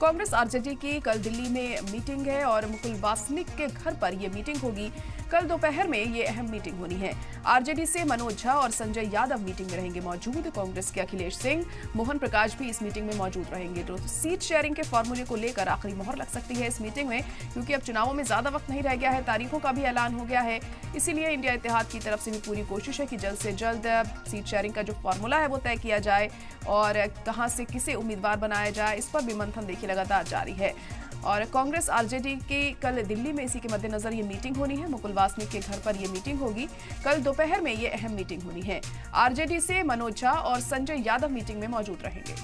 Congress RJD की कल दिल्ली में मीटिंग है और मुकुल वासनिक के घर पर यह मीटिंग होगी। कल दोपहर में ये अहम मीटिंग होनी है। आरजेडी से मनोज झा और संजय यादव मीटिंग में रहेंगे मौजूद। कांग्रेस के अखिलेश सिंह, मोहन प्रकाश भी इस मीटिंग में मौजूद रहेंगे। तो सीट शेयरिंग के फॉर्मूले को लेकर आखिरी मोहर लग सकती है इस मीटिंग में, क्योंकि अब चुनावों में ज्यादा वक्त नहीं रह गया है, तारीखों का भी ऐलान हो गया है। इसीलिए इंडिया इत्तेहाद की तरफ से भी पूरी कोशिश है कि जल्द से जल्द सीट शेयरिंग का जो फॉर्मूला है वो तय किया जाए और कहां से किसे उम्मीदवार बनाया जाए, इस पर भी मंथन देखिए लगातार जारी है। और कांग्रेस आरजेडी की कल दिल्ली में इसी के मद्देनजर ये मीटिंग होनी है। मुकुल वासनिक के घर पर यह मीटिंग होगी। कल दोपहर में ये अहम मीटिंग होनी है। आरजेडी से मनोज झा और संजय यादव मीटिंग में मौजूद रहेंगे।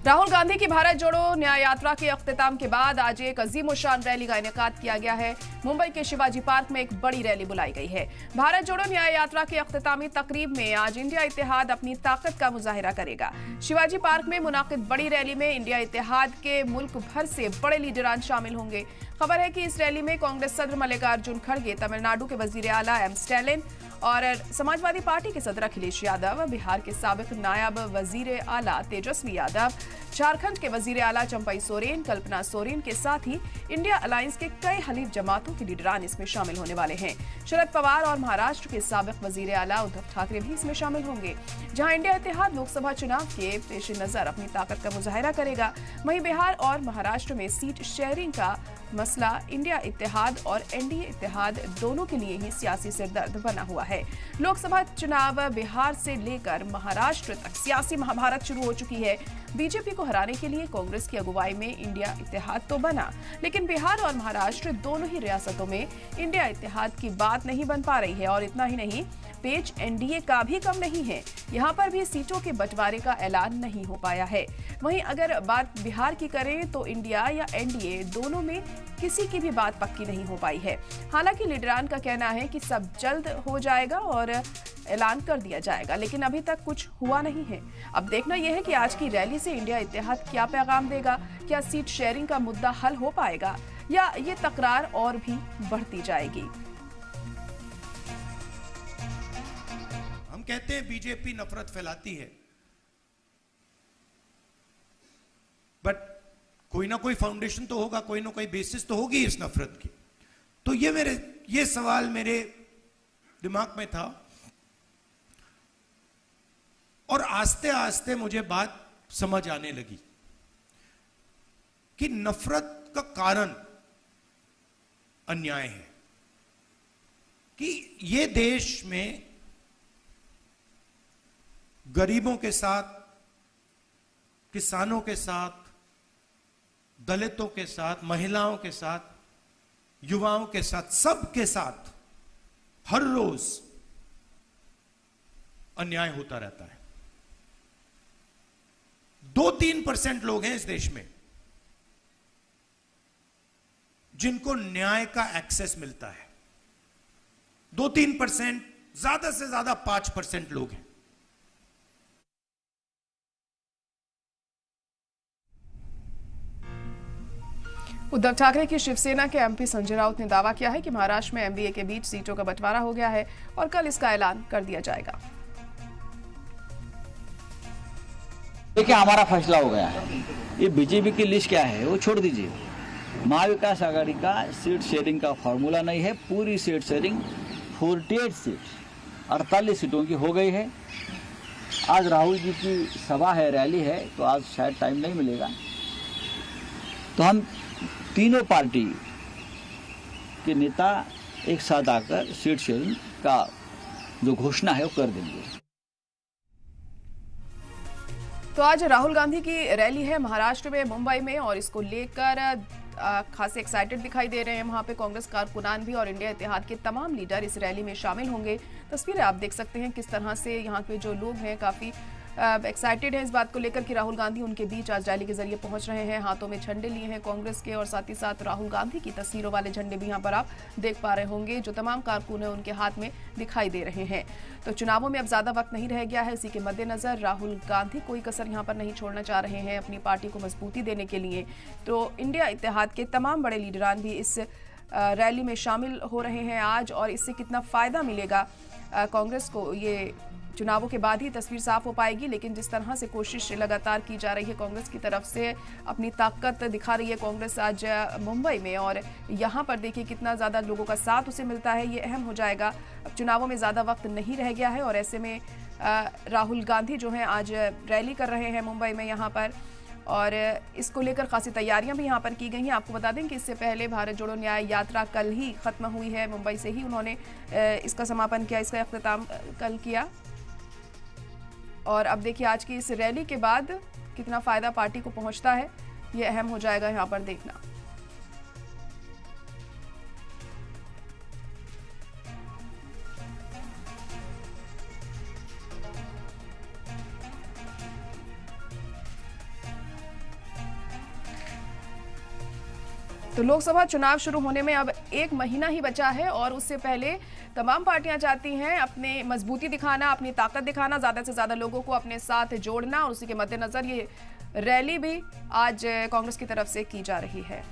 राहुल गांधी की भारत जोड़ो न्याय यात्रा के अख्तिताम के बाद आज एक अजीमोशान रैली का इनेकाद किया गया है। मुंबई के शिवाजी पार्क में एक बड़ी रैली बुलाई गई है। भारत जोड़ो न्याय यात्रा की अख्तितामी तकरीब में आज इंडिया इत्तेहाद अपनी ताकत का मुजाहिरा करेगा। शिवाजी पार्क में मुनाकिद बड़ी रैली में इंडिया इत्तेहाद के मुल्क भर से बड़े लीडरान शामिल होंगे। खबर है कि इस रैली में कांग्रेस सदर मल्लिकार्जुन खड़गे, तमिलनाडु के वजीर आला एम स्टैलिन और समाजवादी पार्टी के सदर अखिलेश यादव, बिहार के साबिक नायब वजीर आला तेजस्वी यादव, झारखंड के वजीर आला चंपई सोरेन, कल्पना सोरेन के साथ ही इंडिया अलायंस के कई हलीफ जमातों के लीडरान इसमें शामिल होने वाले हैं। शरद पवार और महाराष्ट्र के साबिक वजीर आला उद्धव ठाकरे भी इसमें शामिल होंगे। जहां इंडिया इत्तेहाद लोकसभा चुनाव के पेश नजर अपनी ताकत का मुजाहिरा करेगा, वहीं बिहार और महाराष्ट्र में सीट शेयरिंग का मसला इंडिया इत्तेहाद और एनडीए इत्तेहाद दोनों के लिए ही सियासी सिरदर्द बना हुआ है। लोकसभा चुनाव बिहार से लेकर महाराष्ट्र तक सियासी महाभारत शुरू हो चुकी है। बीजेपी को हराने के लिए कांग्रेस की अगुवाई में इंडिया इत्तेहाद तो बना, लेकिन बिहार और महाराष्ट्र दोनों ही रियासतों में इंडिया इत्तेहाद की बात नहीं बन पा रही है। और इतना ही नहीं, पेच एनडीए का भी कम नहीं है। यहां पर भी सीटों के बंटवारे का ऐलान नहीं हो पाया है। वहीं अगर बात बिहार की करें तो इंडिया या एनडीए दोनों में किसी की भी बात पक्की नहीं हो पाई है। हालांकि लीडरान का कहना है कि सब जल्द हो जाएगा और ऐलान कर दिया जाएगा, लेकिन अभी तक कुछ हुआ नहीं है। अब देखना यह है कि आज की रैली से इंडिया इत्तेहाद क्या पैगाम देगा। क्या सीट शेयरिंग का मुद्दा हल हो पाएगा या ये तकरार और भी बढ़ती जाएगी। हम कहते हैं बीजेपी नफरत फैलाती है, बट कोई ना कोई फाउंडेशन तो होगा, कोई ना कोई बेसिस तो होगी इस नफरत की। तो ये सवाल मेरे दिमाग में था और आस्ते आस्ते मुझे बात समझ आने लगी कि नफरत का कारण अन्याय है। कि ये देश में गरीबों के साथ, किसानों के साथ, दलितों के साथ, महिलाओं के साथ, युवाओं के साथ, सबके साथ हर रोज अन्याय होता रहता है। 2-3% लोग हैं इस देश में जिनको न्याय का एक्सेस मिलता है। 2-3%, ज्यादा से ज्यादा 5% लोग हैं। उद्धव ठाकरे की शिवसेना के एमपी संजय राउत ने दावा किया है कि महाराष्ट्र में एमवीए के बीच सीटों का बंटवारा हो गया है और कल इसका ऐलान कर दिया जाएगा। देखिए, हमारा फैसला हो गया है। ये बीजेपी की लिस्ट क्या है वो छोड़ दीजिए। महाविकास आघाड़ी का सीट शेयरिंग का फॉर्मूला नहीं है। पूरी सीट शेयरिंग 48 सीट 48 सीटों की हो गई है। आज राहुल जी की सभा है, रैली है, तो आज शायद टाइम नहीं मिलेगा। तो हम तीनों पार्टी के नेता एक साथ आकर सीट शेयरिंग का जो घोषणा है वो कर देंगे। तो आज राहुल गांधी की रैली है महाराष्ट्र में, मुंबई में, और इसको लेकर खासे एक्साइटेड दिखाई दे रहे हैं वहां पे कांग्रेस कारकुनान भी और इंडिया इत्तेहाद के तमाम लीडर इस रैली में शामिल होंगे। तस्वीरें आप देख सकते हैं किस तरह से यहाँ के जो लोग हैं काफी एक्साइटेड हैं इस बात को लेकर कि राहुल गांधी उनके बीच आज रैली के जरिए पहुंच रहे हैं। हाथों में झंडे लिए हैं कांग्रेस के और साथ ही साथ राहुल गांधी की तस्वीरों वाले झंडे भी यहां पर आप देख पा रहे होंगे, जो तमाम कारकुन हैं उनके हाथ में दिखाई दे रहे हैं। तो चुनावों में अब ज्यादा वक्त नहीं रह गया है, इसी के मद्देनजर राहुल गांधी कोई कसर यहां पर नहीं छोड़ना चाह रहे हैं अपनी पार्टी को मजबूती देने के लिए। तो इंडिया इत्तेहाद के तमाम बड़े लीडरान भी इस रैली में शामिल हो रहे हैं आज, और इससे कितना फ़ायदा मिलेगा कांग्रेस को, ये चुनावों के बाद ही तस्वीर साफ हो पाएगी। लेकिन जिस तरह से कोशिश लगातार की जा रही है कांग्रेस की तरफ से, अपनी ताकत दिखा रही है कांग्रेस आज मुंबई में, और यहाँ पर देखिए कितना ज़्यादा लोगों का साथ उसे मिलता है, ये अहम हो जाएगा। अब चुनावों में ज़्यादा वक्त नहीं रह गया है, और ऐसे में राहुल गांधी जो हैं आज रैली कर रहे हैं मुंबई में यहाँ पर, और इसको लेकर खासी तैयारियां भी यहाँ पर की गई हैं। आपको बता दें कि इससे पहले भारत जोड़ो न्याय यात्रा कल ही ख़त्म हुई है, मुंबई से ही उन्होंने इसका समापन किया, इसका अख्तिताम कल किया। और अब देखिए आज की इस रैली के बाद कितना फ़ायदा पार्टी को पहुंचता है, ये अहम हो जाएगा यहाँ पर देखना। तो लोकसभा चुनाव शुरू होने में अब 1 महीना ही बचा है, और उससे पहले तमाम पार्टियां चाहती हैं अपने मजबूती दिखाना, अपनी ताकत दिखाना, ज़्यादा से ज़्यादा लोगों को अपने साथ जोड़ना, और उसी के मद्देनज़र ये रैली भी आज कांग्रेस की तरफ से की जा रही है।